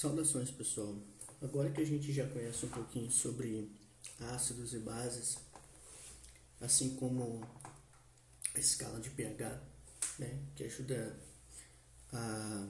Saudações, pessoal. Agora que a gente já conhece um pouquinho sobre ácidos e bases, assim como a escala de pH, né, que ajuda a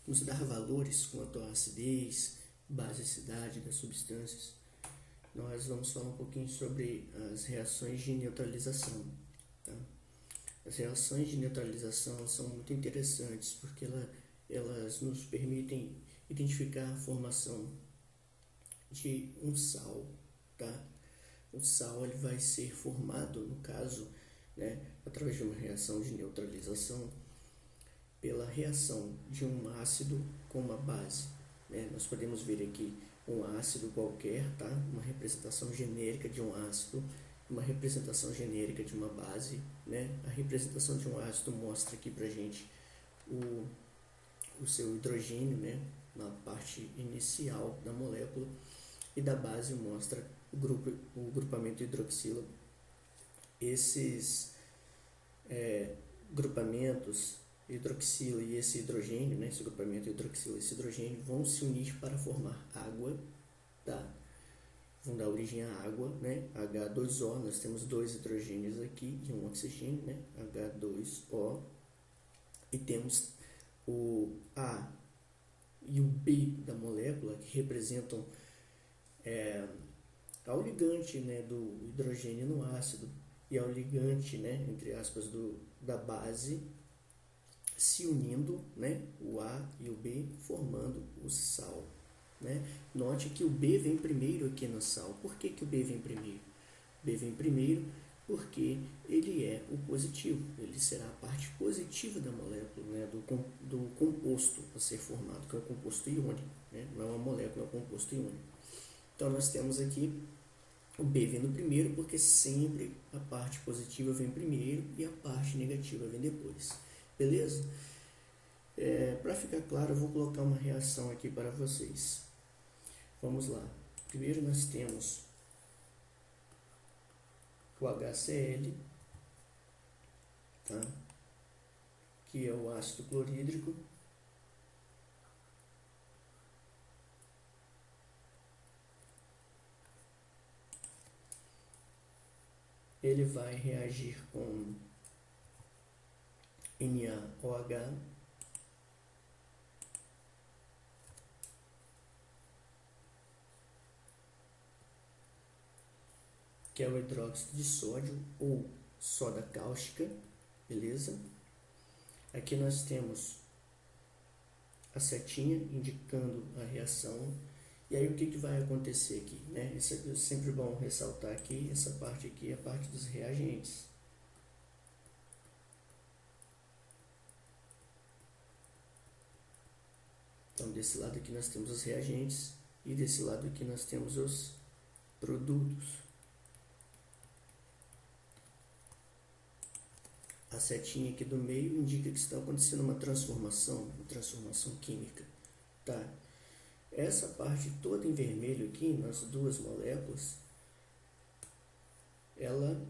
nos dar valores quanto à acidez, basicidade das substâncias, nós vamos falar um pouquinho sobre as reações de neutralização. Tá? As reações de neutralização são muito interessantes porque elas nos permitem identificar a formação de um sal. Tá? O sal ele vai ser formado, no caso, né, através de uma reação de neutralização, pela reação de um ácido com uma base. Né? Nós podemos ver aqui um ácido qualquer, tá? Uma representação genérica de um ácido, uma representação genérica de uma base. Né? A representação de um ácido mostra aqui para gente o seu hidrogênio, né, na parte inicial da molécula, e da base mostra o grupamento hidroxila. Esses grupamentos hidroxila e esse hidrogênio, né, esse grupamento hidroxila e esse hidrogênio vão se unir para formar água, tá? Vão dar origem à água, né? H2O, nós temos dois hidrogênios aqui e um oxigênio, né? H2O, e temos o A e o B da molécula, que representam ao ligante, né, do hidrogênio no ácido e ao ligante, né, entre aspas, da base, se unindo, né, o A e o B, formando o sal. Né? Note que o B vem primeiro aqui no sal. Por que o B vem primeiro? O B vem primeiro porque ele é o positivo, ele será a parte positiva da molécula, né, do composto a ser formado, que é o composto iônico, né? Não é uma molécula, é um composto iônico. Então nós temos aqui o B vindo primeiro, porque sempre a parte positiva vem primeiro e a parte negativa vem depois. Beleza? Para ficar claro, eu vou colocar uma reação aqui para vocês. Vamos lá. Primeiro nós temos o HCl, tá? Que é o ácido clorídrico. Ele vai reagir com NaOH, que é o hidróxido de sódio ou soda cáustica, beleza? Aqui nós temos a setinha indicando a reação. E aí o que vai acontecer aqui? Né? Isso é sempre bom ressaltar aqui, essa parte aqui é a parte dos reagentes. Então desse lado aqui nós temos os reagentes e desse lado aqui nós temos os produtos. A setinha aqui do meio indica que está acontecendo uma transformação química, tá? Essa parte toda em vermelho aqui, nas duas moléculas, ela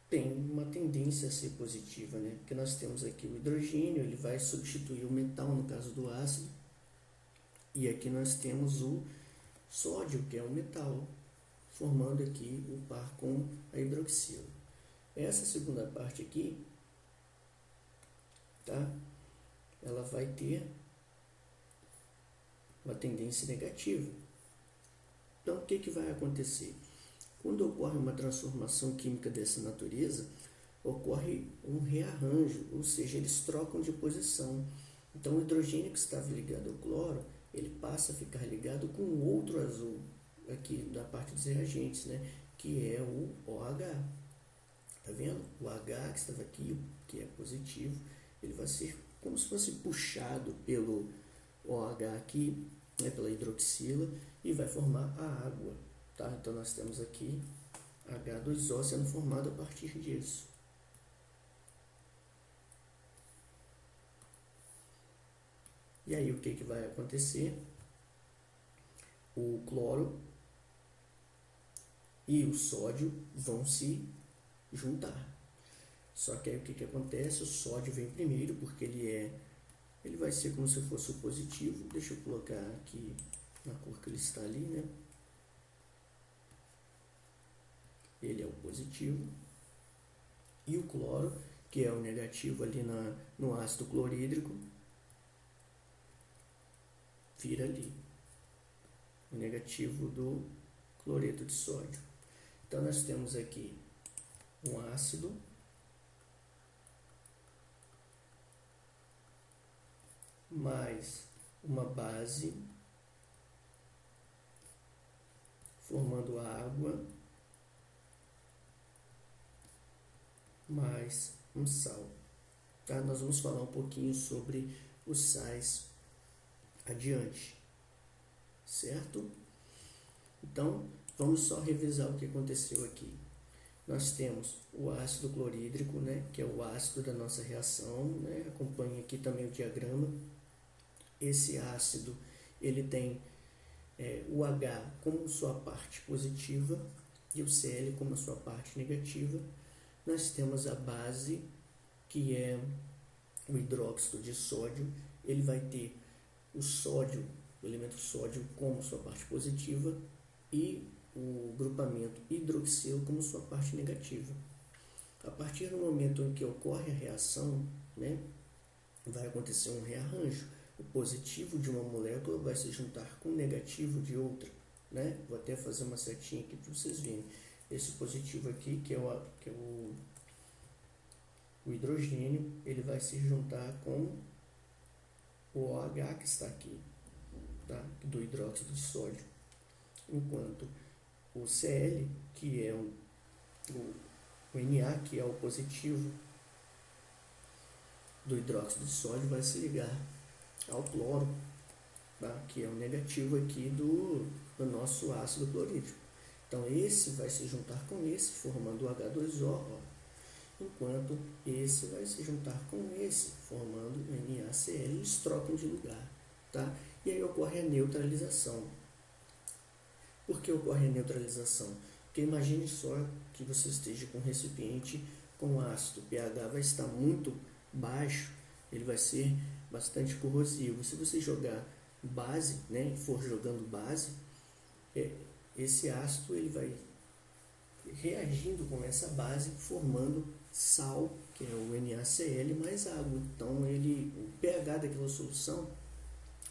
tem uma tendência a ser positiva, né? Porque nós temos aqui o hidrogênio, ele vai substituir o metal no caso do ácido, e aqui nós temos o sódio, que é o metal, formando aqui o par com a hidroxila. Essa segunda parte aqui, tá? Ela vai ter uma tendência negativa. Então, o que vai acontecer? Quando ocorre uma transformação química dessa natureza, ocorre um rearranjo, ou seja, eles trocam de posição. Então, o hidrogênio que estava ligado ao cloro, ele passa a ficar ligado com o outro azul, aqui da parte dos reagentes, né? Que é o OH. Tá vendo? O H que estava aqui, que é positivo, ele vai ser como se fosse puxado pelo OH aqui, né, pela hidroxila, e vai formar a água. Tá? Então nós temos aqui H2O sendo formado a partir disso. E aí o que vai acontecer? O cloro e o sódio vão se juntar. Só que aí o que acontece? O sódio vem primeiro porque ele é ele vai ser como se fosse o positivo. Deixa eu colocar aqui na cor que ele está ali, né? Ele é o positivo. E o cloro, que é o negativo ali no ácido clorídrico, vira ali o negativo do cloreto de sódio. Então, nós temos aqui um ácido mais uma base formando água mais um sal. Tá? Nós vamos falar um pouquinho sobre os sais adiante, certo? Então, vamos só revisar o que aconteceu aqui. Nós temos o ácido clorídrico, né, que é o ácido da nossa reação, né? Acompanhe aqui também o diagrama. Esse ácido, ele tem o H como sua parte positiva e o Cl como sua parte negativa. Nós temos a base, que é o hidróxido de sódio. Ele vai ter o sódio, o elemento sódio, como sua parte positiva e o grupamento hidroxilo como sua parte negativa. A partir do momento em que ocorre a reação, né, vai acontecer um rearranjo. O positivo de uma molécula vai se juntar com o negativo de outra, né? Vou até fazer uma setinha aqui para vocês verem. Esse positivo aqui, que é o hidrogênio, ele vai se juntar com o OH que está aqui, tá? Do hidróxido de sódio. Enquanto o Cl, que é o Na, que é o positivo do hidróxido de sódio, vai se ligar ao cloro, tá? Que é o negativo aqui do nosso ácido clorídrico. Então, esse vai se juntar com esse, formando o H2O, ó, enquanto esse vai se juntar com esse, formando o NaCl, e eles trocam de lugar. Tá? E aí ocorre a neutralização. Por que ocorre a neutralização? Porque imagine só que você esteja com um recipiente com ácido, o pH vai estar muito baixo, ele vai ser bastante corrosivo. Se você jogar base, né, for jogando base, esse ácido ele vai reagindo com essa base, formando sal, que é o NaCl, mais água. Então, o pH daquela solução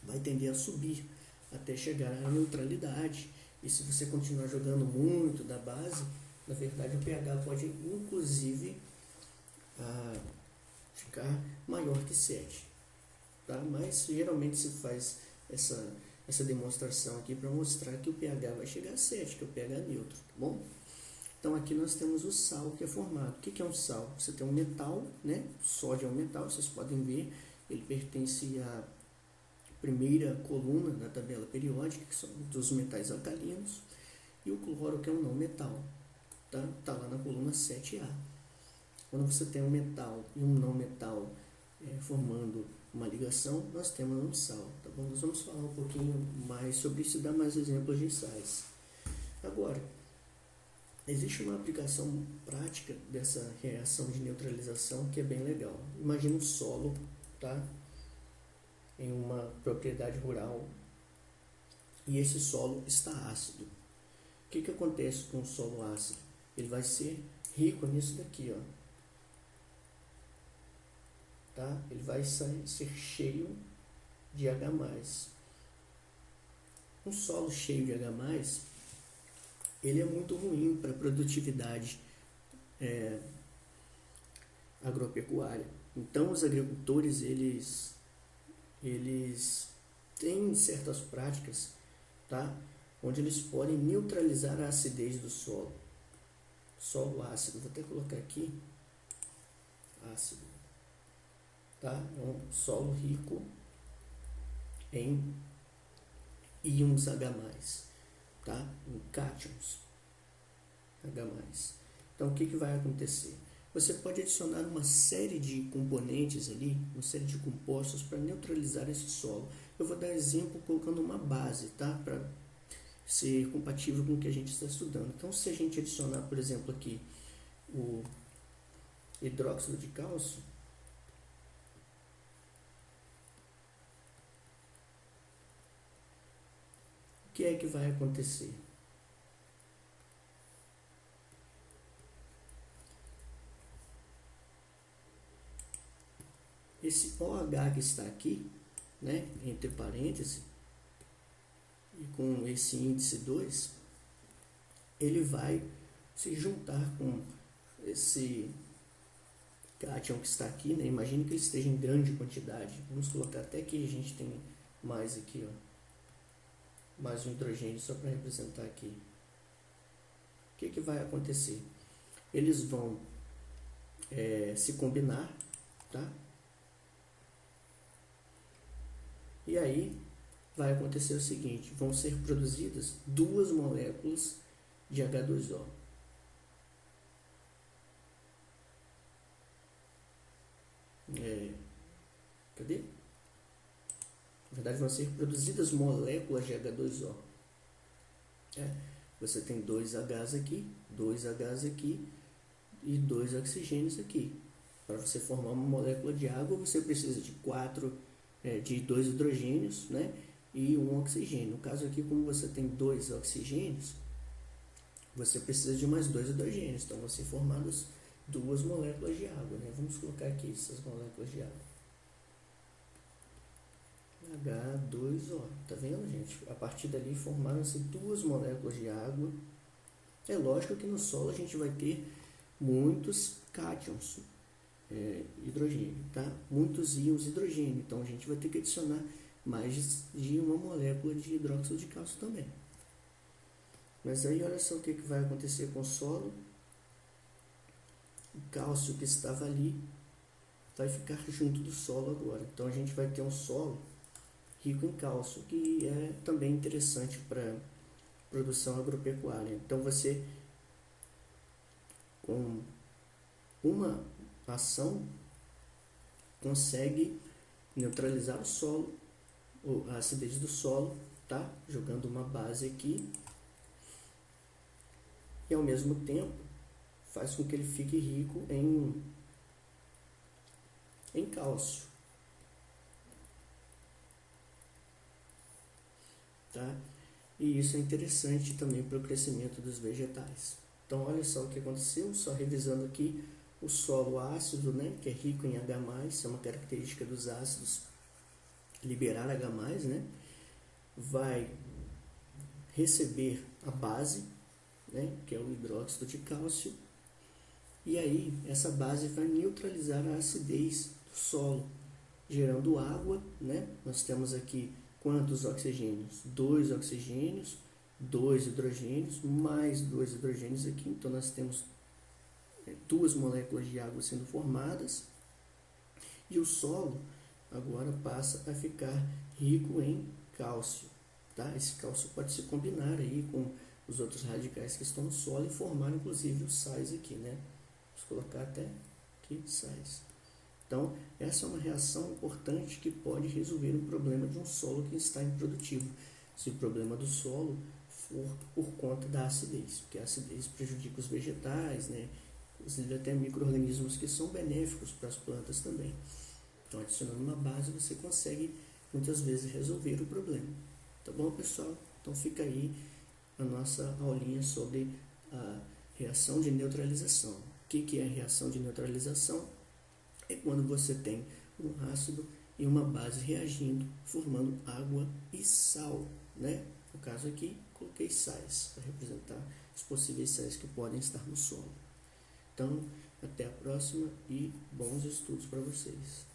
vai tender a subir até chegar à neutralidade. E se você continuar jogando muito da base, na verdade o pH pode inclusive ficar maior que 7. Tá? Mas geralmente se faz essa demonstração aqui para mostrar que o pH vai chegar a 7, que é o pH neutro, tá bom? Então aqui nós temos o sal que é formado. O que é um sal? Você tem um metal, né? O sódio é um metal, vocês podem ver, ele pertence à primeira coluna na tabela periódica, que são dos metais alcalinos, e o cloro, que é um não metal, tá? Tá lá na coluna 7A. Quando você tem um metal e um não metal formando uma ligação, nós temos um sal, tá bom? Nós vamos falar um pouquinho mais sobre isso e dar mais exemplos de sais. Agora, existe uma aplicação prática dessa reação de neutralização que é bem legal. Imagina um solo, tá? Em uma propriedade rural, e esse solo está ácido. O que acontece com o solo ácido? Ele vai ser rico nisso daqui, ó. Tá? Ele vai ser cheio de H+. Um solo cheio de H+, ele é muito ruim para a produtividade agropecuária. Então, os agricultores, eles têm certas práticas, tá? Onde eles podem neutralizar a acidez do solo. Solo ácido, vou até colocar aqui, ácido, tá? É um solo rico em íons H+, tá? Em cátions H+. Então, o que vai acontecer? Você pode adicionar uma série de componentes ali, uma série de compostos para neutralizar esse solo. Eu vou dar exemplo colocando uma base, tá? Para ser compatível com o que a gente está estudando. Então, se a gente adicionar, por exemplo, aqui o hidróxido de cálcio, que é que vai acontecer? Esse OH que está aqui, né, entre parênteses, e com esse índice 2, ele vai se juntar com esse cátion que está aqui, né? Imagine que ele esteja em grande quantidade. Vamos colocar até que a gente tem mais aqui, ó, mais um hidrogênio só para representar aqui. O que vai acontecer? Eles vão se combinar, tá? E aí vai acontecer o seguinte: vão ser produzidas duas moléculas de H2O. Cadê? Na verdade, vão ser produzidas moléculas de H2O. Você tem dois Hs aqui e dois oxigênios aqui. Para você formar uma molécula de água, você precisa de dois hidrogênios, né, e um oxigênio. No caso aqui, como você tem dois oxigênios, você precisa de mais dois hidrogênios. Então, vão ser formadas duas moléculas de água, né? Vamos colocar aqui essas moléculas de água. H2O. Tá vendo, gente? A partir dali formaram-se duas moléculas de água. É lógico que no solo a gente vai ter muitos cátions, hidrogênio, tá? Muitos íons hidrogênio. Então a gente vai ter que adicionar mais de uma molécula de hidróxido de cálcio também. Mas aí olha só o que vai acontecer com o solo. O cálcio que estava ali vai ficar junto do solo agora. Então a gente vai ter um solo rico em cálcio, que é também interessante para produção agropecuária. Então você, com uma ação, consegue neutralizar o solo, a acidez do solo, tá? Jogando uma base aqui, e ao mesmo tempo faz com que ele fique rico em cálcio. Tá? E isso é interessante também para o crescimento dos vegetais. Então, olha só o que aconteceu, só revisando aqui, o solo ácido, né, que é rico em H+, isso é uma característica dos ácidos, liberar H+, né, vai receber a base, né, que é o hidróxido de cálcio, e aí essa base vai neutralizar a acidez do solo, gerando água, né? Nós temos aqui quantos oxigênios? 2 oxigênios, 2 hidrogênios, mais 2 hidrogênios aqui. Então, nós temos duas moléculas de água sendo formadas. E o solo agora passa a ficar rico em cálcio. Tá? Esse cálcio pode se combinar aí com os outros radicais que estão no solo e formar, inclusive, os sais aqui, né? Vamos colocar até aqui sais. Então, essa é uma reação importante que pode resolver o problema de um solo que está improdutivo. Se o problema do solo for por conta da acidez, porque a acidez prejudica os vegetais, né? Inclusive até micro-organismos que são benéficos para as plantas também. Então, adicionando uma base, você consegue muitas vezes resolver o problema. Tá bom, pessoal? Então, fica aí a nossa aulinha sobre a reação de neutralização. O que é a reação de neutralização? É quando você tem um ácido e uma base reagindo, formando água e sal, né? No caso aqui, coloquei sais para representar os possíveis sais que podem estar no solo. Então, até a próxima e bons estudos para vocês.